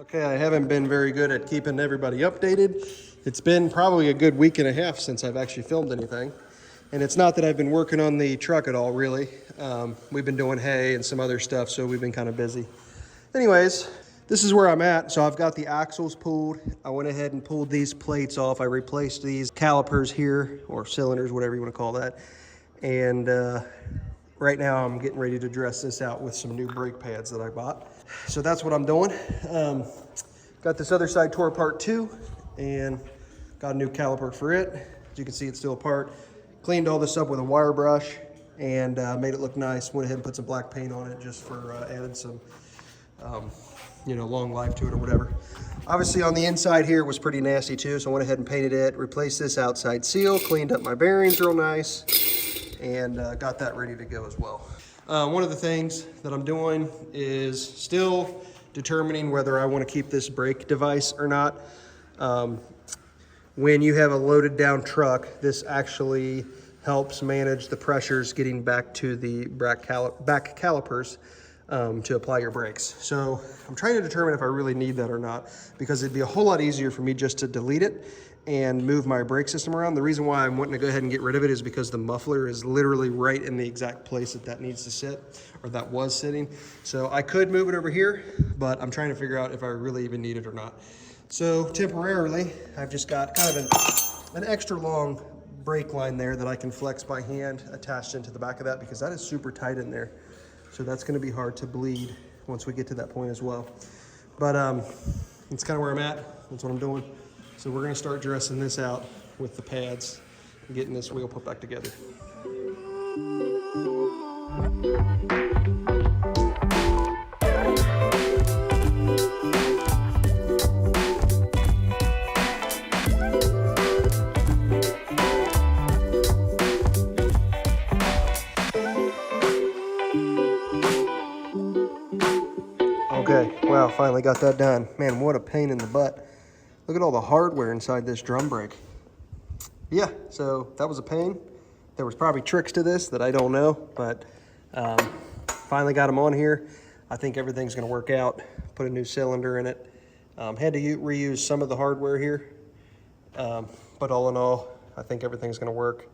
Okay, I haven't been very good at keeping everybody updated. It's been probably a good week and a half since I've actually filmed anything. And it's not that I've been working on the truck at all, really. We've been doing hay and some other stuff, so we've been kind of busy. Anyways, this is where I'm at. So I've got the axles pulled. I went ahead and pulled these plates off. I replaced these calipers here, or cylinders, whatever you want to call that. And right now I'm getting ready to dress this out with some new brake pads that I bought. So that's what I'm doing. Got this other side tore apart too, and got a new caliper for it. As you can see, it's still apart. Cleaned all this up with a wire brush and made it look nice. Went ahead and put some black paint on it just for adding some, long life to it or whatever. Obviously on the inside here it was pretty nasty too, so I went ahead and painted it, replaced this outside seal, cleaned up my bearings real nice, and got that ready to go as well. One of the things that I'm doing is still determining whether I want to keep this brake device or not. When you have a loaded down truck, this actually helps manage the pressures getting back to the back calipers to apply your brakes. So I'm trying to determine if I really need that or not, because it'd be a whole lot easier for me just to delete it and move my brake system around. The reason why I'm wanting to go ahead and get rid of it is because the muffler is literally right in the exact place that needs to sit, or that was sitting. So I could move it over here, but I'm trying to figure out if I really even need it or not. So temporarily, I've just got kind of an extra long brake line there that I can flex by hand attached into the back of that, because that is super tight in there. So that's going to be hard to bleed once we get to that point as well. But it's kind of where I'm at. That's what I'm doing. So we're going to start dressing this out with the pads and getting this wheel put back together. Okay, wow, finally got that done. Man, what a pain in the butt. Look at all the hardware inside this drum brake. Yeah, so that was a pain. There was probably tricks to this that I don't know, but finally got them on here. I think everything's gonna work out. Put a new cylinder in it. Had to reuse some of the hardware here, but all in all, I think everything's gonna work.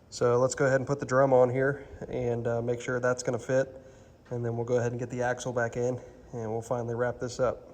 So let's go ahead and put the drum on here and make sure that's gonna fit. And then we'll go ahead and get the axle back in, and we'll finally wrap this up.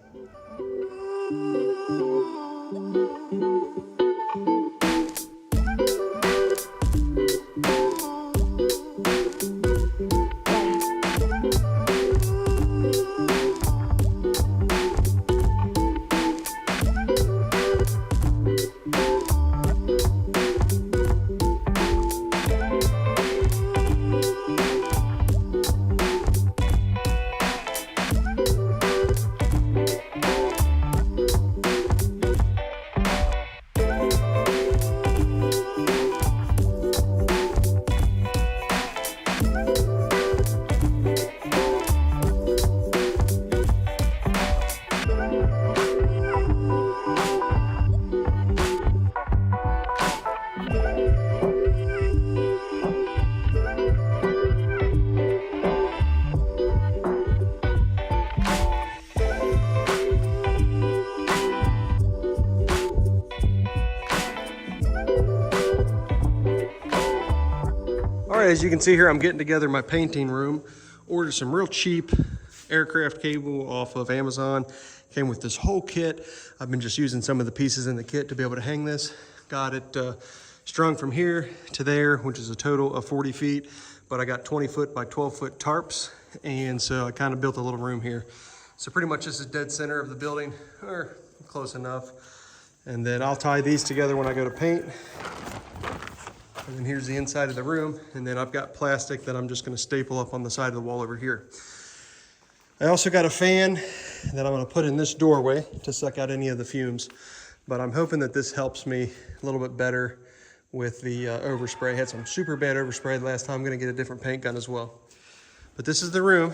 All right, as you can see here, I'm getting together my painting room. Ordered some real cheap aircraft cable off of Amazon. Came with this whole kit. I've been just using some of the pieces in the kit to be able to hang this. Got it strung from here to there, which is a total of 40 feet. But I got 20 foot by 12 foot tarps. And so I kind of built a little room here. So pretty much this is dead center of the building, or close enough. And then I'll tie these together when I go to paint. And then here's the inside of the room. And then I've got plastic that I'm just gonna staple up on the side of the wall over here. I also got a fan that I'm gonna put in this doorway to suck out any of the fumes. But I'm hoping that this helps me a little bit better with the overspray. I had some super bad overspray last time. I'm gonna get a different paint gun as well. But this is the room,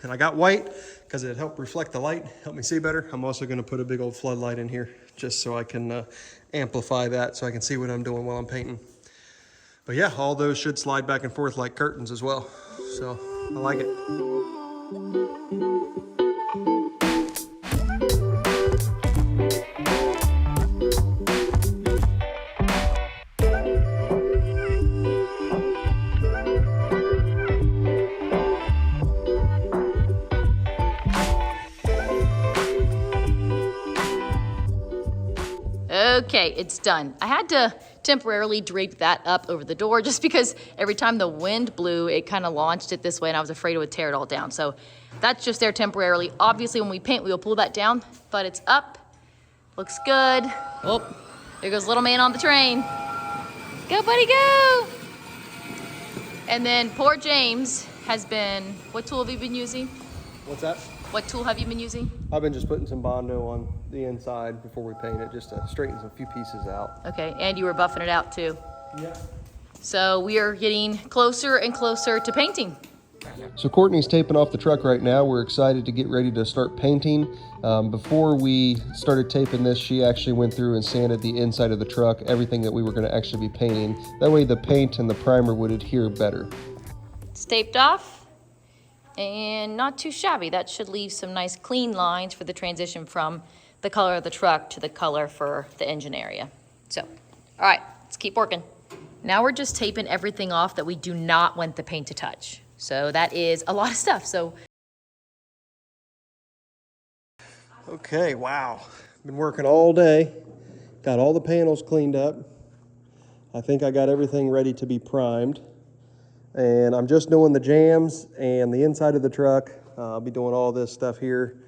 and I got white because it helped reflect the light, help me see better. I'm also gonna put a big old floodlight in here just so I can amplify that so I can see what I'm doing while I'm painting. But yeah, all those should slide back and forth like curtains as well. So I like it. Okay, it's done. I had to temporarily drape that up over the door just because every time the wind blew, it kind of launched it this way and I was afraid it would tear it all down. So that's just there temporarily. Obviously, when we paint, we will pull that down, but it's up. Looks good. Oh, there goes little man on the train. Go, buddy, go. And then poor James has been, what tool have you been using? What's that? What tool have you been using? I've been just putting some Bondo on the inside before we paint it, just to straighten some few pieces out. Okay, and you were buffing it out too. Yeah. So we are getting closer and closer to painting. So Courtney's taping off the truck right now. We're excited to get ready to start painting. Before we started taping this, she actually went through and sanded the inside of the truck, everything that we were going to actually be painting. That way the paint and the primer would adhere better. It's taped off and not too shabby. That should leave some nice clean lines for the transition from the color of the truck to the color for the engine area. So, all right, let's keep working. Now we're just taping everything off that we do not want the paint to touch. So that is a lot of stuff. So. Okay, wow. Been working all day. Got all the panels cleaned up. I think I got everything ready to be primed. And I'm just doing the jams and the inside of the truck. I'll be doing all this stuff here.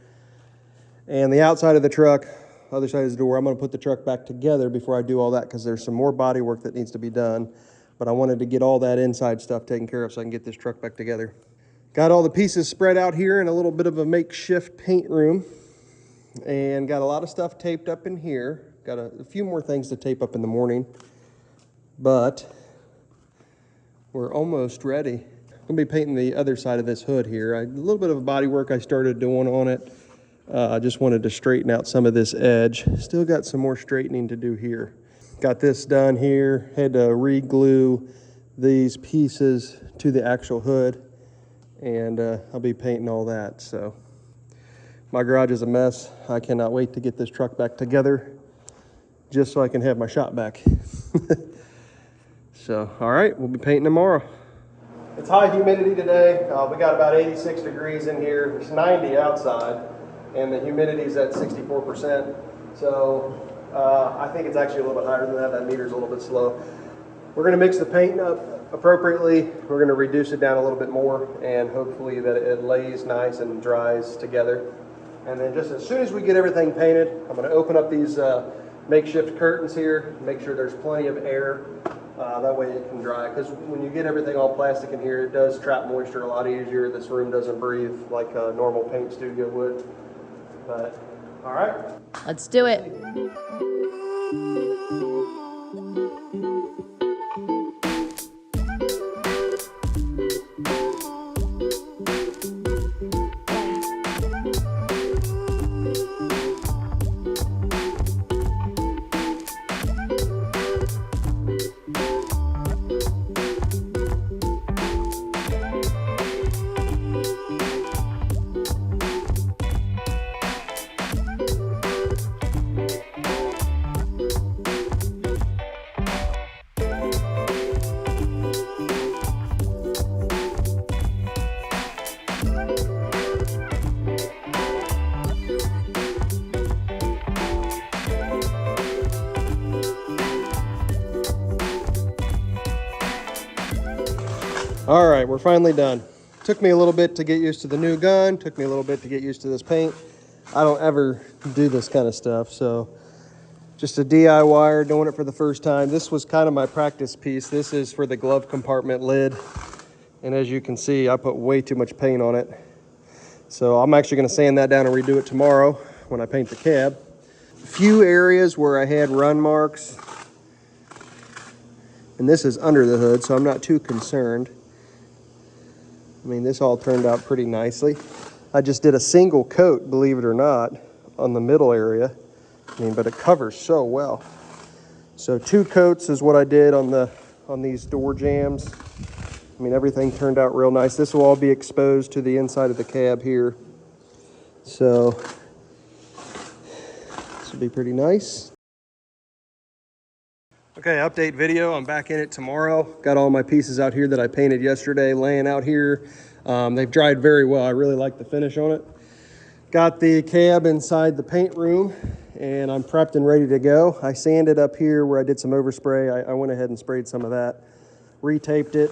And the outside of the truck, other side of the door, I'm gonna put the truck back together before I do all that because there's some more body work that needs to be done. But I wanted to get all that inside stuff taken care of so I can get this truck back together. Got all the pieces spread out here in a little bit of a makeshift paint room. And got a lot of stuff taped up in here. Got a few more things to tape up in the morning. But we're almost ready. I'm gonna be painting the other side of this hood here. A little bit of body work I started doing on it. I just wanted to straighten out some of this edge. Still got some more straightening to do here. Got this done here. Had to re-glue these pieces to the actual hood. And I'll be painting all that. So my garage is a mess. I cannot wait to get this truck back together just so I can have my shop back. So, all right, we'll be painting tomorrow. It's high humidity today. We got about 86 degrees in here. It's 90 outside, and the humidity is at 64%. So I think it's actually a little bit higher than that. That meter's a little bit slow. We're gonna mix the paint up appropriately. We're gonna reduce it down a little bit more, and hopefully that it lays nice and dries together. And then just as soon as we get everything painted, I'm gonna open up these makeshift curtains here, make sure there's plenty of air. That way it can dry, because when you get everything all plastic in here, it does trap moisture a lot easier. This room doesn't breathe like a normal paint studio would. But, all right. Let's do it. All right, we're finally done. Took me a little bit to get used to the new gun, took me a little bit to get used to this paint. I don't ever do this kind of stuff, so just a DIYer doing it for the first time. This was kind of my practice piece. This is for the glove compartment lid. And as you can see, I put way too much paint on it. So I'm actually gonna sand that down and redo it tomorrow when I paint the cab. A few areas where I had run marks, and this is under the hood, so I'm not too concerned. I mean, this all turned out pretty nicely. I just did a single coat, believe it or not, on the middle area. I mean, but it covers so well. So 2 coats is what I did on these door jams. I mean, everything turned out real nice. This will all be exposed to the inside of the cab here. So this will be pretty nice. Okay, update video. I'm back in it tomorrow. Got all my pieces out here that I painted yesterday laying out here. They've dried very well. I really like the finish on it. Got the cab inside the paint room, and I'm prepped and ready to go. I sanded up here where I did some overspray. I went ahead and sprayed some of that, retaped it,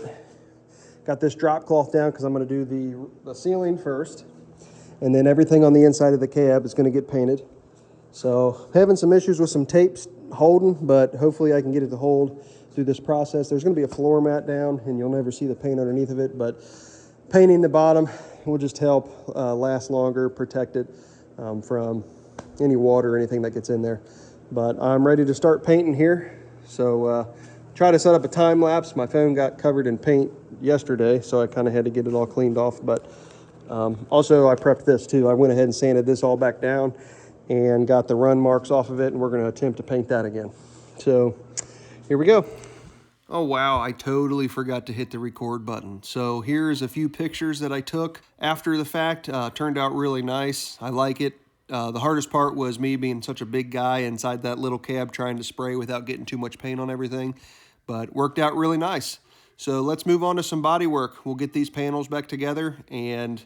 got this drop cloth down because I'm going to do the ceiling first, and then everything on the inside of the cab is going to get painted. So having some issues with some tapes holding, but hopefully I can get it to hold through this process. There's going to be a floor mat down, and you'll never see the paint underneath of it, but painting the bottom will just help last longer, protect it from any water or anything that gets in there. But I'm ready to start painting here. So try to set up a time lapse. My phone got covered in paint yesterday, so I kind of had to get it all cleaned off. But also I prepped this too. I went ahead and sanded this all back down and got the run marks off of it, and we're going to attempt to paint that again. So here we go. Oh wow, I totally forgot to hit the record button. So here's a few pictures that I took after the fact. Turned out really nice. I like it. The hardest part was me being such a big guy inside that little cab trying to spray without getting too much paint on everything, but worked out really nice. So let's move on to some body work. We'll get these panels back together and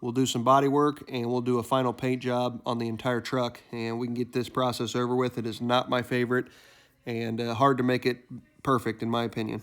we'll do some body work, and we'll do a final paint job on the entire truck, and we can get this process over with. It is not my favorite, and hard to make it perfect in my opinion.